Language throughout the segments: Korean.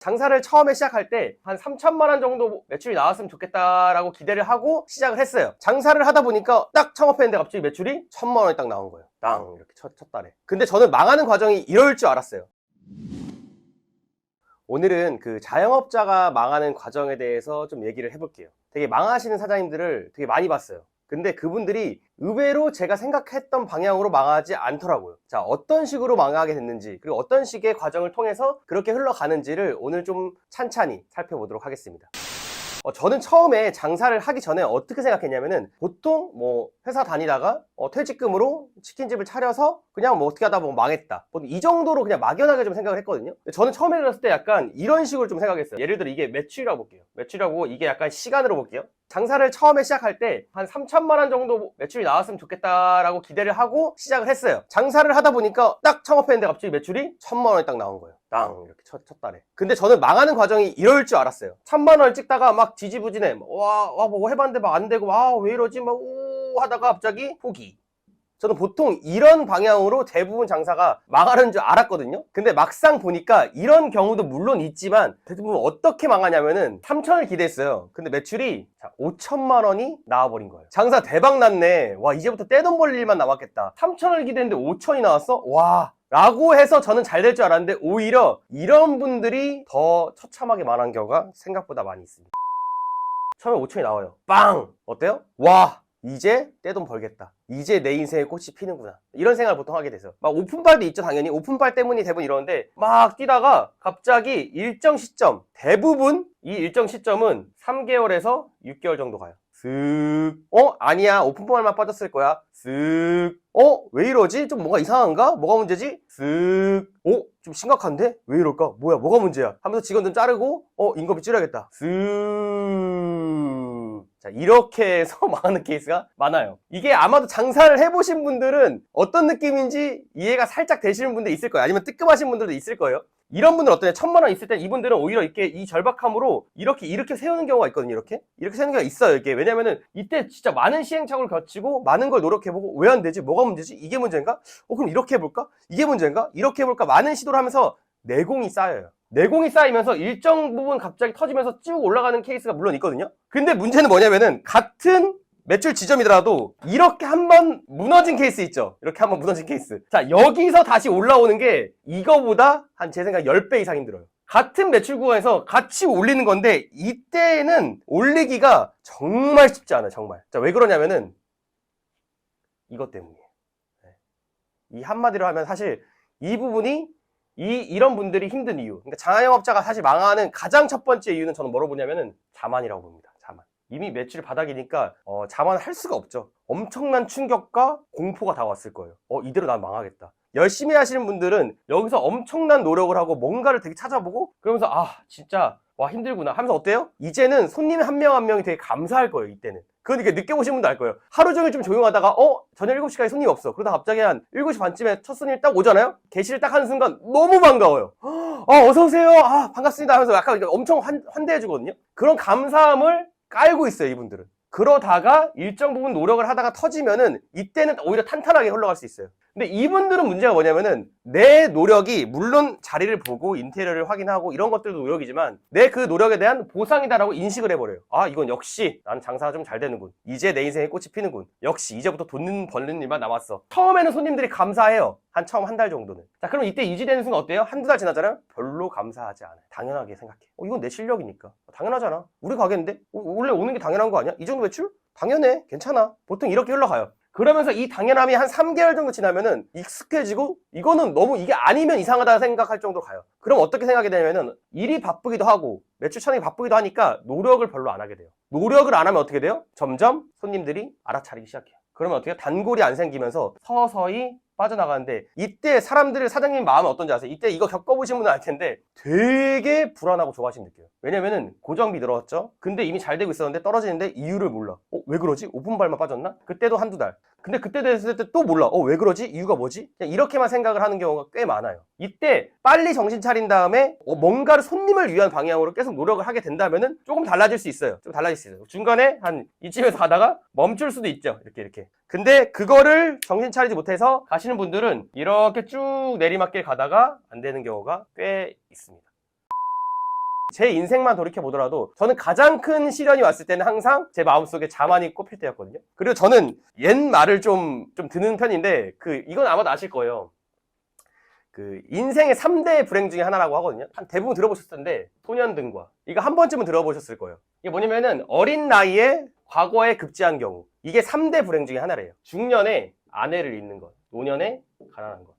장사를 처음에 시작할 때 한 3천만 원 정도 매출이 나왔으면 좋겠다라고 기대를 하고 시작을 했어요. 장사를 하다 보니까 딱 창업했는데 갑자기 매출이 1,000만 원이 딱 나온 거예요. 땅 이렇게 첫 달에. 근데 저는 망하는 과정이 이럴 줄 알았어요. 오늘은 그 자영업자가 망하는 과정에 대해서 좀 얘기를 해볼게요. 되게 망하시는 사장님들을 되게 많이 봤어요. 근데 그분들이 의외로 제가 생각했던 방향으로 망하지 않더라고요. 자, 어떤 식으로 망하게 됐는지, 그리고 어떤 식의 과정을 통해서 그렇게 흘러가는지를 오늘 좀 찬찬히 살펴보도록 하겠습니다. 저는 처음에 장사를 하기 전에 어떻게 생각했냐면은 보통 뭐 회사 다니다가 퇴직금으로 치킨집을 차려서 그냥 뭐 어떻게 하다 보면 망했다, 이 정도로 그냥 막연하게 좀 생각을 했거든요. 저는 처음에 들었을 때 약간 이런 식으로 좀 생각했어요. 예를 들어 이게 매출이라고 볼게요. 매출이라고 이게 약간 시간으로 볼게요. 장사를 처음에 시작할 때 한 3천만 원 정도 매출이 나왔으면 좋겠다라고 기대를 하고 시작을 했어요. 장사를 하다 보니까 딱 창업했는데 갑자기 매출이 1,000만 원이 딱 나온 거예요. 땅 이렇게 첫 달에. 근데 저는 망하는 과정이 이럴 줄 알았어요. 1,000만 원을 찍다가 막 지지부진해. 뭐 해봤는데 막 안 되고, 왜 이러지? 막 하다가 갑자기 포기. 저는 보통 이런 방향으로 대부분 장사가 망하는 줄 알았거든요. 근데 막상 보니까 이런 경우도 물론 있지만 대부분 어떻게 망하냐면은 3천을 기대했어요. 근데 매출이 5천만 원이 나와버린 거예요. 장사 대박 났네. 와, 이제부터 떼돈 벌 일만 남았겠다. 3천을 기대했는데 5천이 나왔어? 와, 라고 해서 저는 잘 될 줄 알았는데 오히려 이런 분들이 더 처참하게 망한 경우가 생각보다 많이 있습니다. 처음에 5천이 나와요. 빵! 어때요? 와, 이제 떼돈 벌겠다. 이제 내 인생의 꽃이 피는구나. 이런 생각을 보통 하게 돼서 막 오픈빨도 있죠. 당연히 오픈빨 때문이 대부분 이러는데 막 뛰다가 갑자기 일정 시점, 대부분 이 일정 시점은 3개월에서 6개월 정도 가요. 슥. 아니야, 오픈빨만 빠졌을 거야. 슥. 왜 이러지? 좀 뭔가 이상한가? 뭐가 문제지? 슥. 좀 심각한데? 왜 이럴까? 뭐가 문제야? 하면서 직원들 자르고 인건비 줄여야겠다. 슥. 자, 이렇게 해서 망하는 케이스가 많아요. 이게 아마도 장사를 해보신 분들은 어떤 느낌인지 이해가 살짝 되시는 분들 있을 거예요. 아니면 뜨끔하신 분들도 있을 거예요. 이런 분들은 어떠냐? 1,000만 원 있을 때 이분들은 오히려 이렇게 이 절박함으로 이렇게 세우는 경우가 있거든요. 이렇게 세우는 경우가 있어요. 이게 왜냐면은 이때 진짜 많은 시행착오를 거치고 많은 걸 노력해보고 왜 안 되지? 뭐가 문제지? 이게 문제인가? 그럼 이렇게 해볼까? 이게 문제인가? 이렇게 해볼까? 많은 시도를 하면서 내공이 쌓여요. 내공이 쌓이면서 일정 부분 갑자기 터지면서 쭉 올라가는 케이스가 물론 있거든요. 근데 문제는 뭐냐면은 같은 매출 지점이더라도 이렇게 한번 무너진 케이스 있죠. 이렇게 한번 무너진 케이스. 자, 여기서 다시 올라오는 게 이거보다 한 제 생각 10배 이상 힘들어요. 같은 매출 구간에서 같이 올리는 건데 이때는 올리기가 정말 쉽지 않아요. 정말. 자, 왜 그러냐면은 이것 때문이에요. 이 한마디로 하면 사실 이 부분이 이런 분들이 힘든 이유, 그러니까 자영업자가 사실 망하는 가장 첫 번째 이유는 저는 뭐로 보냐면은 자만이라고 봅니다. 자만. 이미 매출이 바닥이니까 자만할 수가 없죠. 엄청난 충격과 공포가 다가왔을 거예요. 이대로 난 망하겠다. 열심히 하시는 분들은 여기서 엄청난 노력을 하고 뭔가를 되게 찾아보고 그러면서 진짜 와, 힘들구나 하면서 어때요? 이제는 손님 한 명 한 명이 되게 감사할 거예요. 이때는. 그건 이렇게 느껴보신 분도 알 거예요. 하루 종일 좀 조용하다가 저녁 7시까지 손님 없어. 그러다 갑자기 한 7시 반쯤에 첫 손님 딱 오잖아요? 게시를 딱 하는 순간 너무 반가워요. 어서오세요. 반갑습니다 하면서 약간 엄청 환대해 주거든요. 그런 감사함을 깔고 있어요, 이분들은. 그러다가 일정 부분 노력을 하다가 터지면은 이때는 오히려 탄탄하게 흘러갈 수 있어요. 근데 이분들은 문제가 뭐냐면은 내 노력이 물론 자리를 보고 인테리어를 확인하고 이런 것들도 노력이지만 내 그 노력에 대한 보상이다라고 인식을 해버려요. 이건 역시 나는 장사가 좀 잘 되는군. 이제 내 인생의 꽃이 피는군. 역시 이제부터 돈 버는 일만 남았어. 처음에는 손님들이 감사해요. 처음 한 달 정도는. 자, 그럼 이때 유지되는 순간 어때요? 한두 달 지나잖아요? 별로 감사하지 않아요. 당연하게 생각해. 이건 내 실력이니까. 당연하잖아. 우리 가게인데? 원래 오는 게 당연한 거 아니야? 이 정도 매출? 당연해. 괜찮아. 보통 이렇게 흘러가요. 그러면서 이 당연함이 한 3개월 정도 지나면은 익숙해지고 이거는 너무 이게 아니면 이상하다 생각할 정도로 가요. 그럼 어떻게 생각이 되냐면은 일이 바쁘기도 하고 매출 천이 바쁘기도 하니까 노력을 별로 안 하게 돼요. 노력을 안 하면 어떻게 돼요? 점점 손님들이 알아차리기 시작해요. 그러면 어떻게 단골이 안 생기면서 서서히 빠져나가는데 이때 사장님 마음은 어떤지 아세요? 이때 이거 겪어보신 분은 알 텐데 되게 불안하고 조바심 느껴요. 왜냐면은 고정비 늘었죠? 근데 이미 잘 되고 있었는데 떨어지는데 이유를 몰라. 왜 그러지? 오픈발만 빠졌나? 그때도 한두 달. 근데 그때 됐을 때 또 몰라. 왜 그러지? 이유가 뭐지? 그냥 이렇게만 생각을 하는 경우가 꽤 많아요. 이때 빨리 정신 차린 다음에 뭔가를 손님을 위한 방향으로 계속 노력을 하게 된다면은 조금 달라질 수 있어요. 좀 달라질 수 있어요. 중간에 한 이쯤에서 가다가 멈출 수도 있죠. 이렇게. 근데 그거를 정신 차리지 못해서 가시는 분들은 이렇게 쭉 내리막길 가다가 안 되는 경우가 꽤 있습니다. 제 인생만 돌이켜보더라도 저는 가장 큰 시련이 왔을 때는 항상 제 마음속에 자만이 꼽힐 때였거든요. 그리고 저는 옛 말을 좀 드는 편인데 이건 아마도 아실 거예요. 인생의 3대 불행 중에 하나라고 하거든요. 대부분 들어보셨을 텐데 소년등과 이거 한 번쯤은 들어보셨을 거예요. 이게 뭐냐면은 어린 나이에 과거에 급제한 경우, 이게 3대 불행 중에 하나래요. 중년에 아내를 잃는 것, 노년에 가난한 것.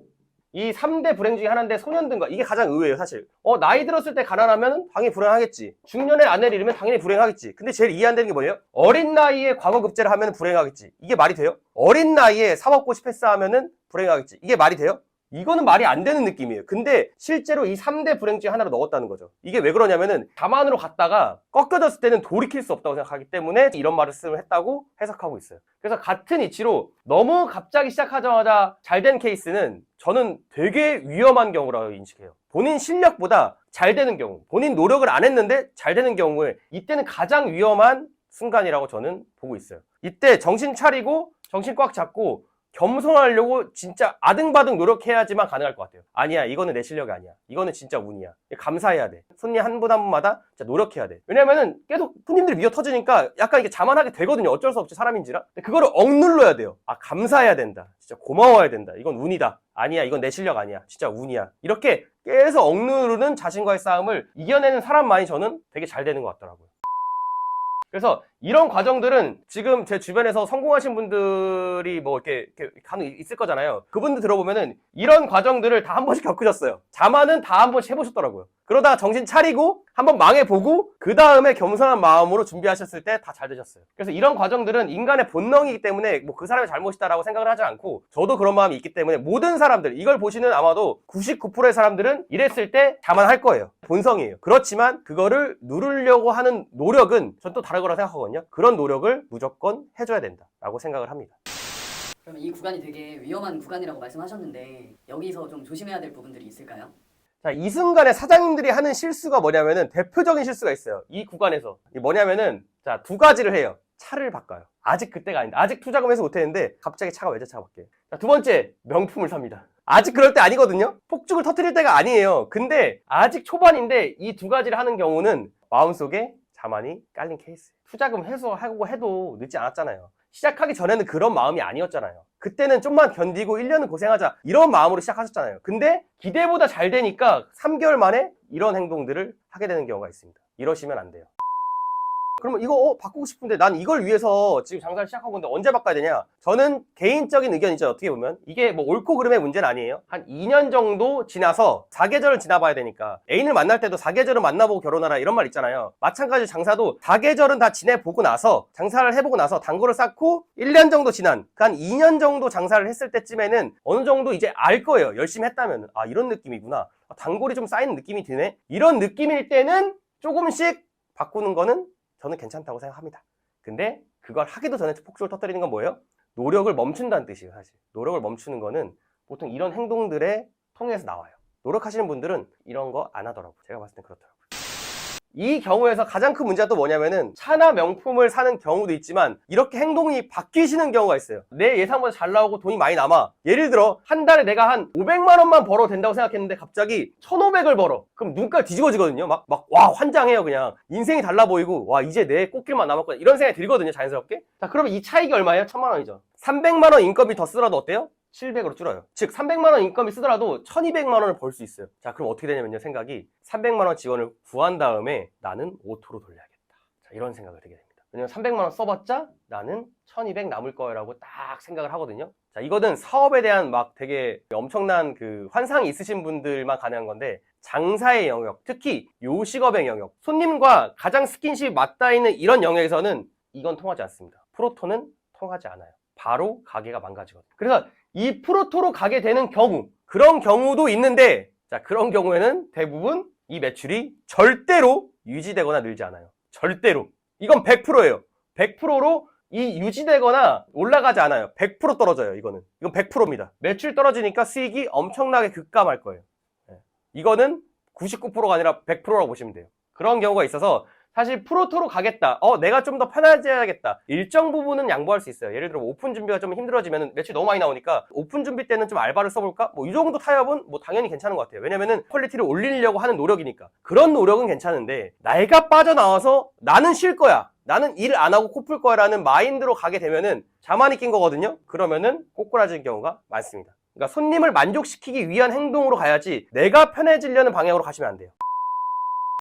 이 3대 불행 중에 하나인데 소년등과 이게 가장 의외예요. 사실 나이 들었을 때 가난하면 당연히 불행하겠지. 중년에 아내를 잃으면 당연히 불행하겠지. 근데 제일 이해 안 되는 게 뭐예요? 어린 나이에 과거 급제를 하면 불행하겠지. 이게 말이 돼요? 어린 나이에 사 먹고 싶었어 하면은 불행하겠지. 이게 말이 돼요? 이거는 말이 안 되는 느낌이에요. 근데 실제로 이 3대 불행 중에 하나로 넣었다는 거죠. 이게 왜 그러냐면은 자만으로 갔다가 꺾여졌을 때는 돌이킬 수 없다고 생각하기 때문에 이런 말을 했다고 해석하고 있어요. 그래서 같은 이치로 너무 갑자기 시작하자마자 잘 된 케이스는 저는 되게 위험한 경우라고 인식해요. 본인 실력보다 잘 되는 경우, 본인 노력을 안 했는데 잘 되는 경우에 이때는 가장 위험한 순간이라고 저는 보고 있어요. 이때 정신 차리고 정신 꽉 잡고 겸손하려고 진짜 아등바등 노력해야지만 가능할 것 같아요. 아니야, 이거는 내 실력이 아니야. 이거는 진짜 운이야. 감사해야 돼. 손님 한 분 한 분마다 진짜 노력해야 돼. 왜냐면은 계속 손님들이 미어 터지니까 약간 이게 자만하게 되거든요. 어쩔 수 없지, 사람인지라. 근데 그거를 억눌러야 돼요. 감사해야 된다. 진짜 고마워야 된다. 이건 운이다. 아니야, 이건 내 실력 아니야. 진짜 운이야. 이렇게 계속 억누르는 자신과의 싸움을 이겨내는 사람만이 저는 되게 잘 되는 것 같더라고요. 그래서 이런 과정들은 지금 제 주변에서 성공하신 분들이 뭐 이렇게 간혹 있을 거잖아요. 그분들 들어보면은 이런 과정들을 다 한 번씩 겪으셨어요. 자만은 다 한 번씩 해보셨더라고요. 그러다가 정신 차리고 한번 망해보고 그 다음에 겸손한 마음으로 준비하셨을 때 다 잘 되셨어요. 그래서 이런 과정들은 인간의 본능이기 때문에 뭐 그 사람의 잘못이다라고 생각을 하지 않고, 저도 그런 마음이 있기 때문에 모든 사람들, 이걸 보시는 아마도 99%의 사람들은 이랬을 때 자만할 거예요. 본성이에요. 그렇지만 그거를 누르려고 하는 노력은 전 또 다른 거라 생각하거든요. 그런 노력을 무조건 해줘야 된다라고 생각을 합니다. 그러면 이 구간이 되게 위험한 구간이라고 말씀하셨는데 여기서 좀 조심해야 될 부분들이 있을까요? 자, 이 순간에 사장님들이 하는 실수가 뭐냐면은, 대표적인 실수가 있어요. 이 구간에서. 이게 뭐냐면은, 자, 두 가지를 해요. 차를 바꿔요. 아직 그때가 아닌데, 아직 투자금에서 못했는데 갑자기 차가 외제차가 바뀌어요. 자, 두 번째, 명품을 삽니다. 아직 그럴 때 아니거든요. 폭죽을 터뜨릴 때가 아니에요. 근데 아직 초반인데 이 두 가지를 하는 경우는 마음속에 자만이 깔린 케이스. 투자금 회수하고 해도 늦지 않았잖아요. 시작하기 전에는 그런 마음이 아니었잖아요. 그때는 좀만 견디고 1년은 고생하자, 이런 마음으로 시작하셨잖아요. 근데 기대보다 잘 되니까 3개월 만에 이런 행동들을 하게 되는 경우가 있습니다. 이러시면 안 돼요. 그러면 이거 바꾸고 싶은데 난 이걸 위해서 지금 장사를 시작하고 있는데 언제 바꿔야 되냐? 저는 개인적인 의견이죠. 어떻게 보면 이게 뭐 옳고 그름의 문제는 아니에요. 한 2년 정도 지나서 4계절을 지나봐야 되니까, 애인을 만날 때도 4계절은 만나보고 결혼하라 이런 말 있잖아요. 마찬가지로 장사도 4계절은 다 지내보고 나서, 장사를 해보고 나서 단골을 쌓고 1년 정도 지난 그 한 2년 정도 장사를 했을 때쯤에는 어느 정도 이제 알 거예요. 열심히 했다면 이런 느낌이구나, 단골이 좀 쌓이는 느낌이 드네, 이런 느낌일 때는 조금씩 바꾸는 거는 저는 괜찮다고 생각합니다. 근데 그걸 하기도 전에 폭죽을 터뜨리는 건 뭐예요? 노력을 멈춘다는 뜻이에요. 사실 노력을 멈추는 거는 보통 이런 행동들에 통해서 나와요. 노력하시는 분들은 이런 거 안 하더라고요. 제가 봤을 땐 그렇더라고요. 이 경우에서 가장 큰 문제가 또 뭐냐면은, 차나 명품을 사는 경우도 있지만 이렇게 행동이 바뀌시는 경우가 있어요. 내 예상보다 잘 나오고 돈이 많이 남아. 예를 들어 한 달에 내가 한 500만 원만 벌어도 된다고 생각했는데 갑자기 1,500을 벌어. 그럼 눈깔 뒤집어지거든요. 와, 환장해요. 그냥 인생이 달라 보이고, 와, 이제 내 꽃길만 남았구나, 이런 생각이 들거든요, 자연스럽게. 자, 그러면 이 차익이 얼마예요? 1,000만 원이죠. 300만 원 인건비 더 쓰더라도 어때요? 700으로 줄어요. 즉 300만 원 인건비 쓰더라도 1,200만 원을 벌 수 있어요. 자, 그럼 어떻게 되냐면요, 생각이 300만 원 지원을 구한 다음에 나는 오토로 돌려야겠다. 자, 이런 생각을 하게 됩니다. 왜냐면 300만 원 써봤자 나는 1,200 남을 거라고 딱 생각을 하거든요. 자, 이거는 사업에 대한 막 되게 엄청난 그 환상이 있으신 분들만 가능한 건데, 장사의 영역, 특히 요식업의 영역, 손님과 가장 스킨십이 맞닿아 있는 이런 영역에서는 이건 통하지 않습니다. 프로토는 통하지 않아요. 바로 가게가 망가지거든요. 그래서 이 프로토로 가게 되는 경우, 그런 경우도 있는데, 자, 그런 경우에는 대부분 이 매출이 절대로 유지되거나 늘지 않아요. 절대로. 이건 100%예요. 100%로 이 유지되거나 올라가지 않아요. 100% 떨어져요. 이건 100%입니다. 매출 떨어지니까 수익이 엄청나게 급감할 거예요. 이거는 99%가 아니라 100%라고 보시면 돼요. 그런 경우가 있어서 사실 프로토로 가겠다. 내가 좀 더 편해져야겠다. 일정 부분은 양보할 수 있어요. 예를 들어 오픈 준비가 좀 힘들어지면 매출이 너무 많이 나오니까 오픈 준비 때는 좀 알바를 써볼까? 뭐 이 정도 타협은 뭐 당연히 괜찮은 것 같아요. 왜냐면은 퀄리티를 올리려고 하는 노력이니까. 그런 노력은 괜찮은데 내가 빠져나와서 나는 쉴 거야. 나는 일 안 하고 코 풀 거야 라는 마인드로 가게 되면은 자만이 낀 거거든요. 그러면은 꼬꾸라지는 경우가 많습니다. 그러니까 손님을 만족시키기 위한 행동으로 가야지 내가 편해지려는 방향으로 가시면 안 돼요.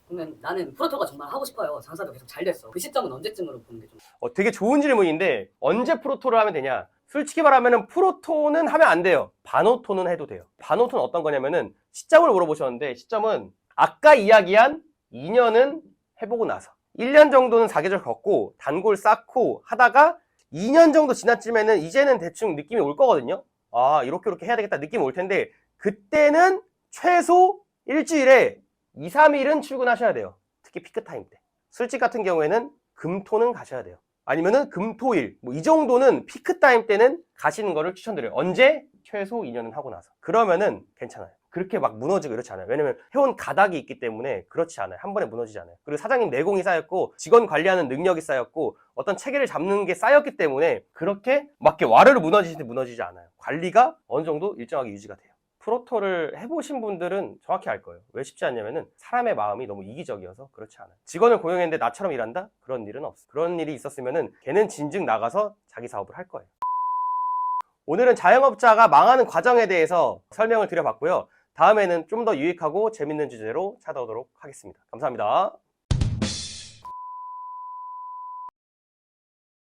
그러면 나는 프로토가 정말 하고 싶어요. 장사도 계속 잘 됐어. 그 시점은 언제쯤으로 보는 게 좀. 되게 좋은 질문인데 언제 프로토를 하면 되냐? 솔직히 말하면 프로토는 하면 안 돼요. 반오토는 해도 돼요. 반오토는 어떤 거냐면은 시점을 물어보셨는데 시점은 아까 이야기한 2년은 해보고 나서 1년 정도는 사계절 걷고 단골 쌓고 하다가 2년 정도 지났쯤에는 이제는 대충 느낌이 올 거거든요. 아, 이렇게 해야 되겠다 느낌이 올 텐데 그때는 최소 일주일에 2, 3일은 출근하셔야 돼요. 특히 피크타임 때. 술집 같은 경우에는 금토는 가셔야 돼요. 아니면은 금토일 뭐 이 정도는 피크타임 때는 가시는 거를 추천드려요. 언제? 최소 2년은 하고 나서. 그러면은 괜찮아요. 그렇게 막 무너지고 이렇지 않아요. 왜냐면 해온 가닥이 있기 때문에 그렇지 않아요. 한 번에 무너지지 않아요. 그리고 사장님 내공이 쌓였고 직원 관리하는 능력이 쌓였고 어떤 체계를 잡는 게 쌓였기 때문에 그렇게 막 이렇게 와르르 무너지지 않아요. 관리가 어느 정도 일정하게 유지가 돼요. 프로토를 해보신 분들은 정확히 알 거예요. 왜 쉽지 않냐면은 사람의 마음이 너무 이기적이어서 그렇지 않아요. 직원을 고용했는데 나처럼 일한다? 그런 일은 없어. 그런 일이 있었으면은 걔는 진즉 나가서 자기 사업을 할 거예요. 오늘은 자영업자가 망하는 과정에 대해서 설명을 드려봤고요. 다음에는 좀 더 유익하고 재밌는 주제로 찾아오도록 하겠습니다. 감사합니다.